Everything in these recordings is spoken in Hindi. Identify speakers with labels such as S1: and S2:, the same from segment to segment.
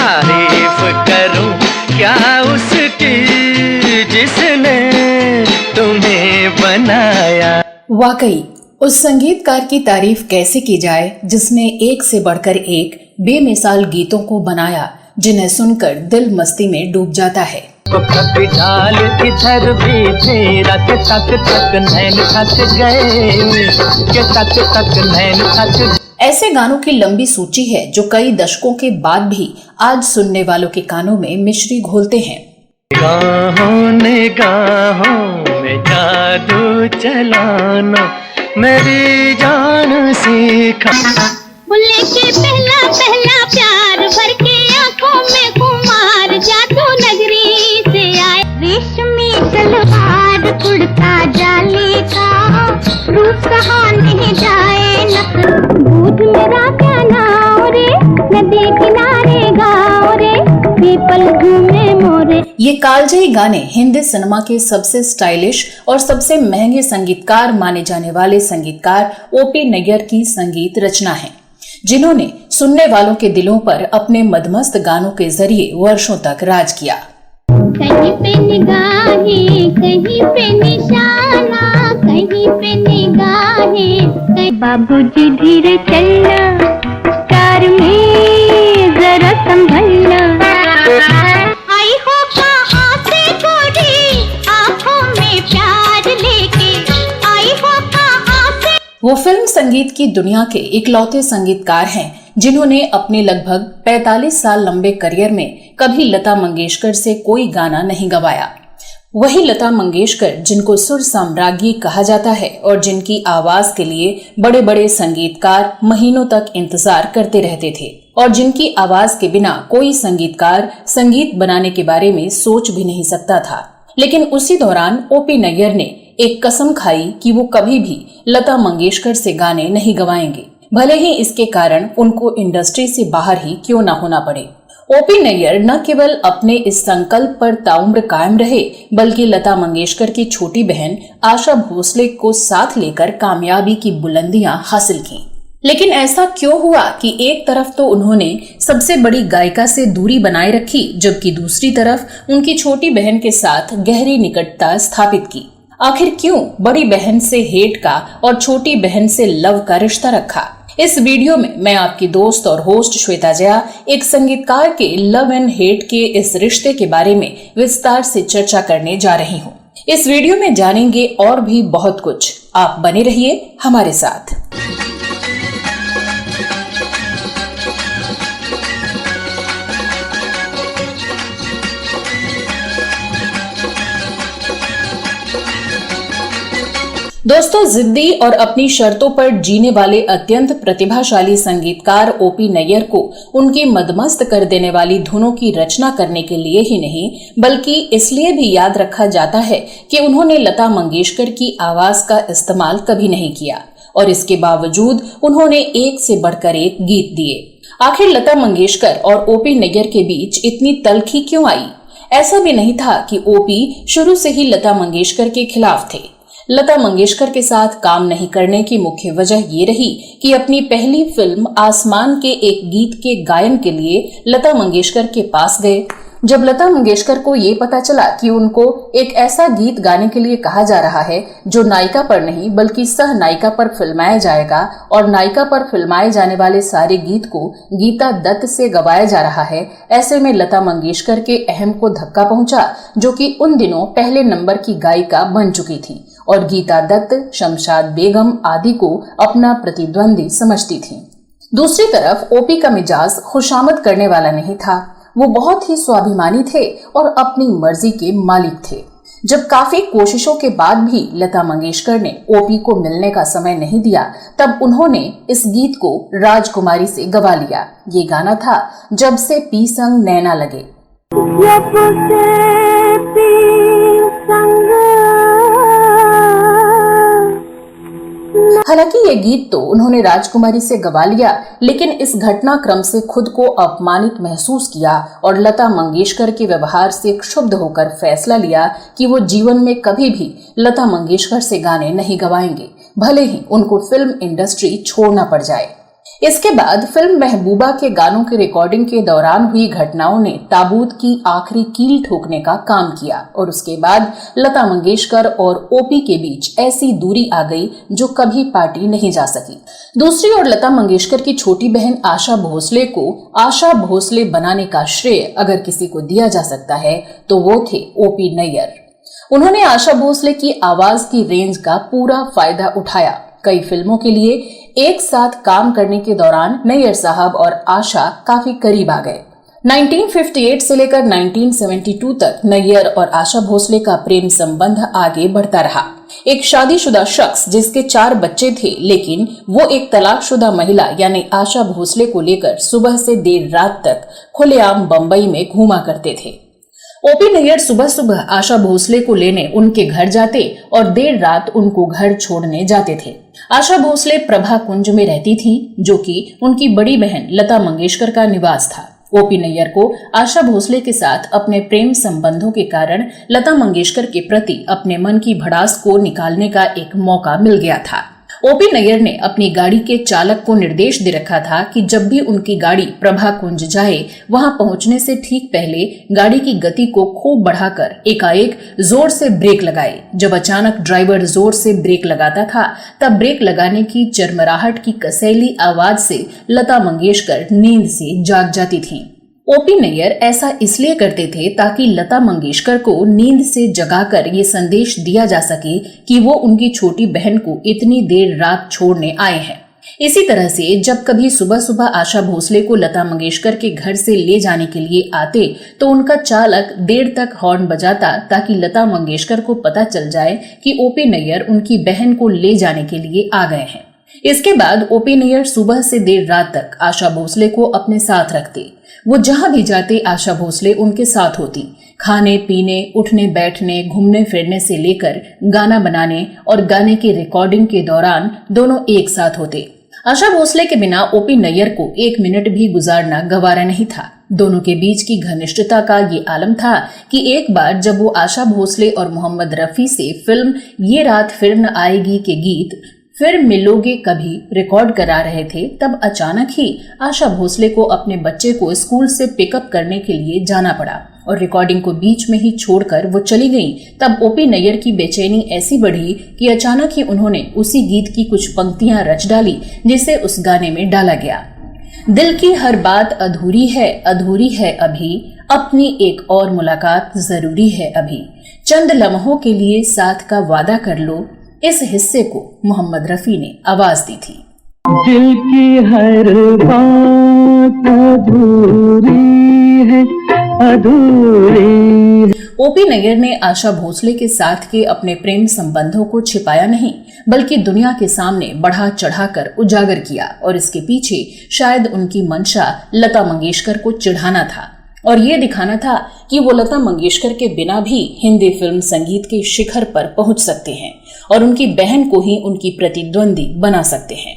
S1: तारीफ करूं क्या उसकी जिसने तुम्हें बनाया।
S2: वाकई उस संगीतकार की तारीफ कैसे की जाए जिसने एक से बढ़कर एक बेमिसाल गीतों को बनाया जिन्हें सुनकर दिल मस्ती में डूब जाता है।
S1: कभी ढाल इधर भी फेरा के तक तक नैन थक गए, के तक तक नैन थक गए।
S3: ऐसे गानों की लंबी सूची है जो कई दशकों के बाद भी आज सुनने वालों के कानों में मिश्री घोलते हैं।
S1: निगाहों निगाहों में जादू चलाना मेरी जान सीखा।
S4: बुल्ले के पहला पहला प्यार भर के आंखों में खुमार जादू नगरी से आए। रेशमी सलवार कुर्ता जाली का रूप कहाँ नहीं जाए न। दूध मेरा क्या नाव रे नदी किनारे गाँव रे पीपल घूमे मोरे।
S3: ये कालजयी गाने हिंदी सिनेमा के सबसे स्टाइलिश और सबसे महंगे संगीतकार माने जाने वाले संगीतकार ओपी नैयर की संगीत रचना है, जिन्होंने सुनने वालों के दिलों पर अपने मदमस्त गानों के जरिए वर्षों तक राज किया।
S4: कहीं पे निगाहें कहीं पे निशाना कहीं पे निगाहें। बाबूजी धीरे चलना कार में जरा संभलना। आई हो कहाँ से गोरी आँखों में प्यार लेके आई हो कहाँ से।
S3: वो फिल्म संगीत की दुनिया के इकलौते संगीतकार हैं जिन्होंने अपने लगभग 45 साल लंबे करियर में कभी लता मंगेशकर से कोई गाना नहीं गवाया। वही लता मंगेशकर जिनको सुर साम्राज्ञी कहा जाता है और जिनकी आवाज के लिए बड़े बड़े संगीतकार महीनों तक इंतजार करते रहते थे और जिनकी आवाज के बिना कोई संगीतकार संगीत बनाने के बारे में सोच भी नहीं सकता था। लेकिन उसी दौरान ओपी नैयर ने एक कसम खाई कि वो कभी भी लता मंगेशकर से गाने नहीं गवाएंगे, भले ही इसके कारण उनको इंडस्ट्री से बाहर ही क्यों ना होना पड़े। ओपी नैयर न केवल अपने इस संकल्प पर ताउम्र कायम रहे बल्कि लता मंगेशकर की छोटी बहन आशा भोसले को साथ लेकर कामयाबी की बुलंदियां हासिल की। लेकिन ऐसा क्यों हुआ कि एक तरफ तो उन्होंने सबसे बड़ी गायिका से दूरी बनाए रखी जबकि दूसरी तरफ उनकी छोटी बहन के साथ गहरी निकटता स्थापित की। आखिर क्यों बड़ी बहन से हेट का और छोटी बहन से लव का रिश्ता रखा? इस वीडियो में मैं आपकी दोस्त और होस्ट श्वेता जया एक संगीतकार के लव एंड हेट के इस रिश्ते के बारे में विस्तार से चर्चा करने जा रही हूँ। इस वीडियो में जानेंगे और भी बहुत कुछ। आप बने रहिए हमारे साथ। दोस्तों, जिद्दी और अपनी शर्तों पर जीने वाले अत्यंत प्रतिभाशाली संगीतकार ओपी नैयर को उनकी मदमस्त कर देने वाली धुनों की रचना करने के लिए ही नहीं बल्कि इसलिए भी याद रखा जाता है कि उन्होंने लता मंगेशकर की आवाज का इस्तेमाल कभी नहीं किया और इसके बावजूद उन्होंने एक से बढ़कर एक गीत दिए। आखिर लता मंगेशकर और ओपी नैयर के बीच इतनी तल्खी क्यों आई? ऐसा भी नहीं था कि ओपी शुरू से ही लता मंगेशकर के खिलाफ थे। लता मंगेशकर के साथ काम नहीं करने की मुख्य वजह ये रही कि अपनी पहली फिल्म आसमान के एक गीत के गायन के लिए लता मंगेशकर के पास गए। जब लता मंगेशकर को ये पता चला कि उनको एक ऐसा गीत गाने के लिए कहा जा रहा है जो नायिका पर नहीं बल्कि सह नायिका पर फिल्माया जाएगा और नायिका पर फिल्माए जाने वाले सारे गीत को गीता दत्त से गवाया जा रहा है, ऐसे में लता मंगेशकर के अहम को धक्का पहुंचा जो कि उन दिनों पहले नंबर की गायिका बन चुकी थी और गीता दत्त, शमशाद बेगम आदि को अपना प्रतिद्वंदी समझती थी। दूसरी तरफ ओपी का मिजाज खुशामद करने वाला नहीं था। वो बहुत ही स्वाभिमानी थे और अपनी मर्जी के मालिक थे। जब काफी कोशिशों के बाद भी लता मंगेशकर ने ओपी को मिलने का समय नहीं दिया तब उन्होंने इस गीत को राजकुमारी से गवा लिया। ये गाना था जब से पी संग नैना लगे। हालांकि ये गीत तो उन्होंने राजकुमारी से गवा लिया लेकिन इस घटनाक्रम से खुद को अपमानित महसूस किया और लता मंगेशकर के व्यवहार से क्षुब्ध होकर फैसला लिया कि वो जीवन में कभी भी लता मंगेशकर से गाने नहीं गवाएंगे, भले ही उनको फिल्म इंडस्ट्री छोड़ना पड़ जाए। इसके बाद फिल्म महबूबा के गानों की रिकॉर्डिंग के दौरान हुई घटनाओं ने ताबूत की आखिरी कील ठोकने का काम किया और उसके बाद लता मंगेशकर और ओपी के बीच ऐसी दूरी आ गई जो कभी पाटी नहीं जा सकी। दूसरी ओर लता मंगेशकर की छोटी बहन आशा भोसले को आशा भोसले बनाने का श्रेय अगर किसी को दिया जा सकता है तो वो थे ओपी नैयर। उन्होंने आशा भोसले की आवाज की रेंज का पूरा फायदा उठाया। कई फिल्मों के लिए एक साथ काम करने के दौरान नैयर साहब और आशा काफी करीब आ गए। 1958 से लेकर 1972 तक नैयर और आशा भोसले का प्रेम संबंध आगे बढ़ता रहा। एक शादीशुदा शख्स जिसके 4 बच्चे थे, लेकिन वो एक तलाकशुदा महिला यानी आशा भोसले को लेकर सुबह से देर रात तक खुलेआम बंबई में घूमा करते थे। ओपी नैयर सुबह सुबह आशा भोसले को लेने उनके घर जाते और देर रात उनको घर छोड़ने जाते थे। आशा भोसले प्रभा कुंज में रहती थी, जो कि उनकी बड़ी बहन लता मंगेशकर का निवास था। ओपी नैयर को आशा भोसले के साथ अपने प्रेम संबंधों के कारण लता मंगेशकर के प्रति अपने मन की भड़ास को निकालने का एक मौका मिल गया था। ओपी नैयर ने अपनी गाड़ी के चालक को निर्देश दे रखा था कि जब भी उनकी गाड़ी प्रभा कुंज जाए, वहां पहुंचने से ठीक पहले गाड़ी की गति को खूब बढ़ाकर एकाएक जोर से ब्रेक लगाए। जब अचानक ड्राइवर जोर से ब्रेक लगाता था, तब ब्रेक लगाने की चरमराहट की कसैली आवाज से लता मंगेशकर नींद से जाग जाती थीं। ओपी नैयर ऐसा इसलिए करते थे ताकि लता मंगेशकर को नींद से जगाकर ये संदेश दिया जा सके कि वो उनकी छोटी बहन को इतनी देर रात छोड़ने आए हैं। इसी तरह से जब कभी सुबह सुबह आशा भोसले को लता मंगेशकर के घर से ले जाने के लिए आते तो उनका चालक देर तक हॉर्न बजाता ताकि लता मंगेशकर को पता चल जाए कि ओपी नैयर उनकी बहन को ले जाने के लिए आ गए हैं। इसके बाद ओपी नैयर सुबह से देर रात तक आशा भोसले को अपने साथ रखते। वो जहां भी जाते आशा भोसले उनके साथ होती। खाने पीने, उठने बैठने, घूमने फिरने से लेकर गाना बनाने और गाने की रिकॉर्डिंग के दौरान दोनों एक साथ होते। आशा भोसले के बिना ओपी नैयर को 1 मिनट भी गुजारना गवारा नहीं था। दोनों के बीच की घनिष्ठता का ये आलम था कि एक बार जब वो आशा भोसले और मोहम्मद रफी से फिल्म ये रात फिर न आएगी के गीत फिर मिलोगे कभी रिकॉर्ड करा रहे थे, तब अचानक ही आशा भोसले को अपने बच्चे को स्कूल से पिकअप करने के लिए जाना पड़ा और रिकॉर्डिंग को बीच में ही छोड़कर वो चली गई। तब ओपी नैयर की बेचैनी ऐसी बढ़ी कि अचानक ही उन्होंने उसी गीत की कुछ पंक्तियां रच डाली जिसे उस गाने में डाला गया। दिल की हर बात अधूरी है अभी, अपनी एक और मुलाकात जरूरी है अभी, चंद लम्हों के लिए साथ का वादा कर लो। इस हिस्से को मोहम्मद रफी ने आवाज दी थी।
S1: दिल की हर बात अधूरी।
S3: ओपी नैयर ने आशा भोसले के साथ के अपने प्रेम संबंधों को छिपाया नहीं, बल्कि दुनिया के सामने बढ़ा चढ़ाकर उजागर किया और इसके पीछे शायद उनकी मंशा लता मंगेशकर को चिढ़ाना था और ये दिखाना था कि वो लता मंगेशकर के बिना भी हिंदी फिल्म संगीत के शिखर पर पहुंच सकते हैं और उनकी बहन को ही उनकी प्रतिद्वंदी बना सकते हैं।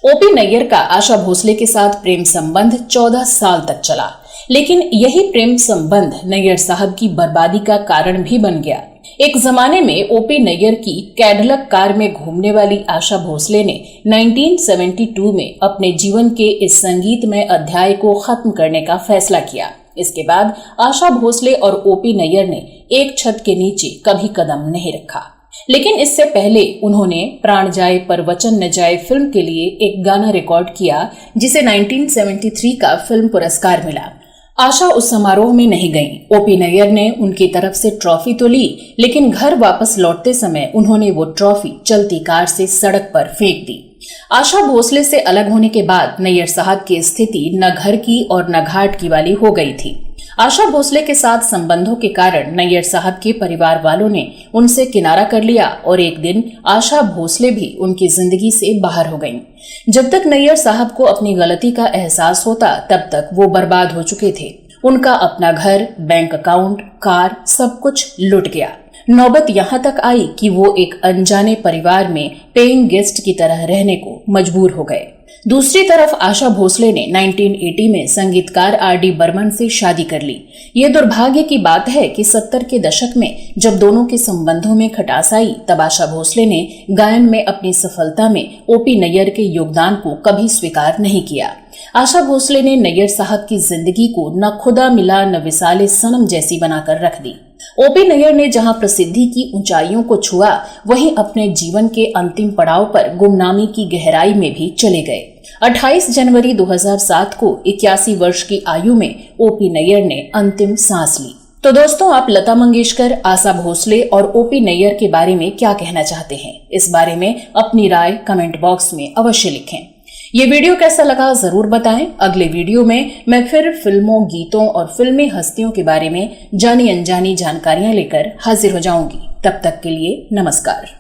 S3: ओपी नैयर का आशा भोसले के साथ प्रेम संबंध 14 साल तक चला, लेकिन यही प्रेम संबंध नैयर साहब की बर्बादी का कारण भी बन गया। एक जमाने में ओपी नैयर की कैडलक कार में घूमने वाली आशा भोसले ने 1972 में अपने जीवन के इस संगीतमय अध्याय को खत्म करने का फैसला किया। इसके बाद आशा भोसले और ओपी नैयर ने एक छत के नीचे कभी कदम नहीं रखा, लेकिन इससे पहले उन्होंने प्राण जाए पर वचन न जाए फिल्म के लिए एक गाना रिकॉर्ड किया जिसे 1973 का फिल्म पुरस्कार मिला। आशा उस समारोह में नहीं गईं। ओपी नैयर ने उनकी तरफ से ट्रॉफी तो ली, लेकिन घर वापस लौटते समय उन्होंने वो ट्रॉफी चलती कार से सड़क पर फेंक दी। आशा भोसले से अलग होने के बाद नैयर साहब की स्थिति न घर की और न घाट की वाली हो गई थी। आशा भोसले के साथ संबंधों के कारण नैयर साहब के परिवार वालों ने उनसे किनारा कर लिया और एक दिन आशा भोसले भी उनकी जिंदगी से बाहर हो गईं। जब तक नैयर साहब को अपनी गलती का एहसास होता, तब तक वो बर्बाद हो चुके थे। उनका अपना घर, बैंक अकाउंट, कार, सब कुछ लुट गया। नौबत यहाँ तक आई कि वो एक अनजाने परिवार में पेइंग गेस्ट की तरह रहने को मजबूर हो गए। दूसरी तरफ आशा भोसले ने 1980 में संगीतकार आर.डी. बर्मन से शादी कर ली। ये दुर्भाग्य की बात है कि 70 के दशक में जब दोनों के संबंधों में खटास आई, तब आशा भोसले ने गायन में अपनी सफलता में ओपी नैयर के योगदान को कभी स्वीकार नहीं किया। आशा भोसले ने नैयर साहब की जिंदगी को न खुदा मिला न विसाले सनम जैसी बनाकर रख दी। ओपी नैयर ने जहां प्रसिद्धि की ऊंचाइयों को छुआ, वहीं अपने जीवन के अंतिम पड़ाव पर गुमनामी की गहराई में भी चले गए। 28 जनवरी 2007 को 81 वर्ष की आयु में ओपी नैयर ने अंतिम सांस ली। तो दोस्तों, आप लता मंगेशकर, आशा भोसले और ओपी नैयर के बारे में क्या कहना चाहते हैं? इस बारे में अपनी राय कमेंट बॉक्स में अवश्य लिखें। ये वीडियो कैसा लगा जरूर बताएं। अगले वीडियो में मैं फिर फिल्मों, गीतों और फिल्मी हस्तियों के बारे में जानी अनजानी जानकारियां लेकर हाजिर हो जाऊंगी। तब तक के लिए नमस्कार।